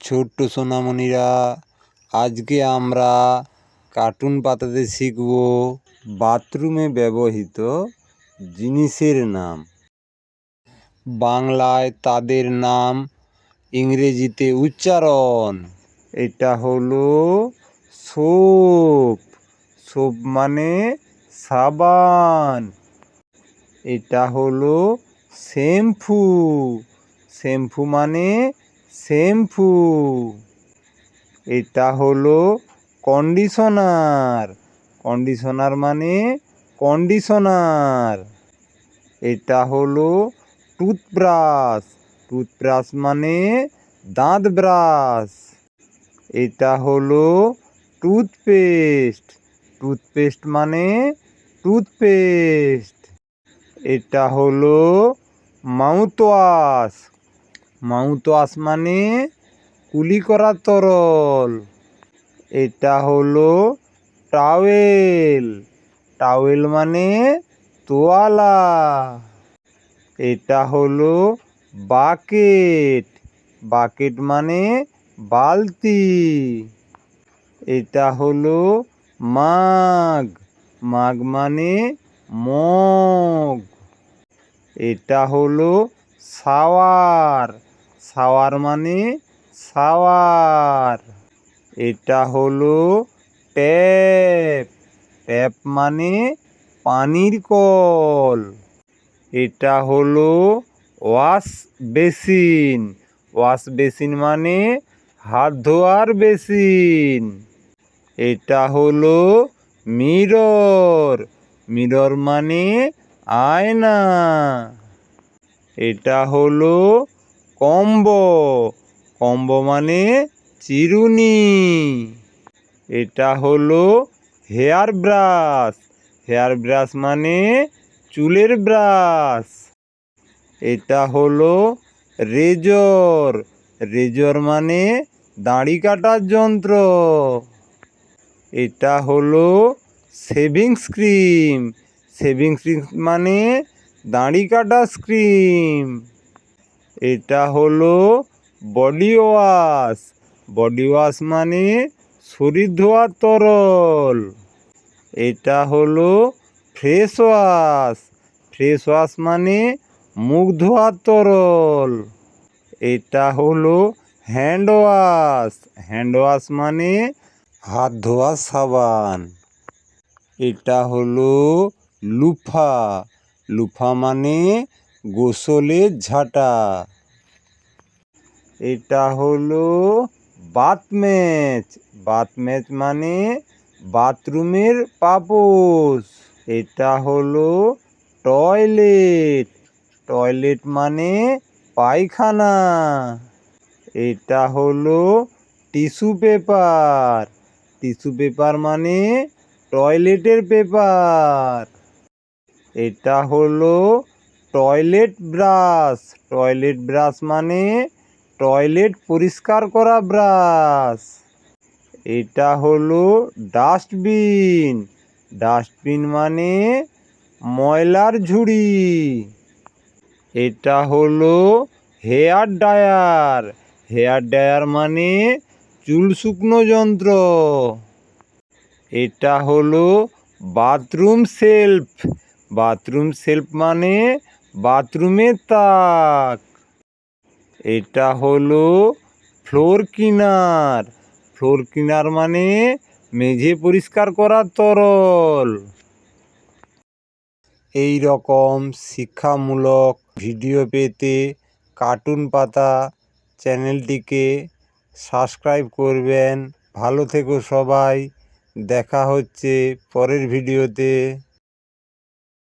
ছোট্ট সোনামণিরা, আজকে আমরা কার্টুন পাতাতে শিখব বাথরুমে ব্যবহৃত জিনিসের নাম। বাংলায় তাদের নাম, ইংরেজিতে উচ্চারণ। এটা হলো সোপ। সোপ মানে সাবান। এটা হলো শ্যাম্পু। শ্যাম্পু মানে শ্যাম্পু। এটা হলো কন্ডিশনার। কন্ডিশনার মানে কন্ডিশনার। এটা হলো টুথব্রাশ। টুথব্রাশ মানে দাঁত ব্রাশ। এটা হলো টুথপেস্ট। টুথপেস্ট মানে টুথপেস্ট। এটা হলো মাউথওয়াশ। মাউথওয়াশ মানে কুলি করা তরল। এটা হলো টাওয়েল। টাওয়েল মানে তোয়ালা। এটা হলো বাকেট। বাকেট মানে বালতি। এটা হলো মাগ। মাগ মানে মগ। এটা হলো শাওয়ার। শাওয়ার মানে শাওয়ার। এটা হলো ট্যাপ। ট্যাপ মানে পানির কল। এটা হলো ওয়াশ বেসিন। ওয়াশ বেসিন মানে হাত ধোয়ার বেসিন। এটা হলো মিরর। মিরর মানে আয়না। এটা হলো কম্বো। কম্বো মানে চিরুনি। এটা হলো হেয়ার ব্রাশ। হেয়ার ব্রাশ মানে চুলের ব্রাশ। এটা হলো রেজর। রেজর মানে দাড়ি কাটার যন্ত্র। এটা হলো শেভিং ক্রিম। শেভিং ক্রিম মানে দাড়ি কাটার ক্রিম। এটা হলো বডি ওয়াশ। বডি ওয়াশ মানে শরীর ধোয়ার তরল। এটা হলো ফেস ওয়াশ। ফেস ওয়াশ মানে মুখ ধোয়ার তরল। এটা হলো হ্যান্ড ওয়াশ। হ্যান্ড ওয়াশ মানে হাত ধোয়ার সাবান। এটা হলো লুফা। লুফা মানে গোসলের ঝাঁটা। এটা হলো বাথম্যাচ। বাথম্যাচ মানে বাথরুমের পাপোশ। এটা হলো টয়লেট। টয়লেট মানে পায়খানা। এটা হলো টিস্যু পেপার। টিস্যু পেপার মানে টয়লেটের পেপার। এটা হলো টয়লেট ব্রাশ। টয়লেট ব্রাশ মানে টয়লেট পরিষ্কার করা ব্রাশ। এটা হলো ডাস্টবিন। ডাস্টবিন মানে ময়লার ঝুড়ি। এটা হলো হেয়ার ড্রায়ার। হেয়ার ড্রায়ার মানে চুল শুকনো যন্ত্র। এটা হলো বাথরুম শেলফ। বাথরুম শেলফ মানে বাথরুমের তাক। এটা হলো ফ্লোর ক্লিনার। ফ্লোর ক্লিনার মানে মেঝে পরিষ্কার করার তরল। এই রকম শিক্ষামূলক ভিডিও পেতে কার্টুন পাতা চ্যানেলটিকে সাবস্ক্রাইব করবেন। ভালো থেকো সবাই। দেখা হচ্ছে পরের ভিডিওতে।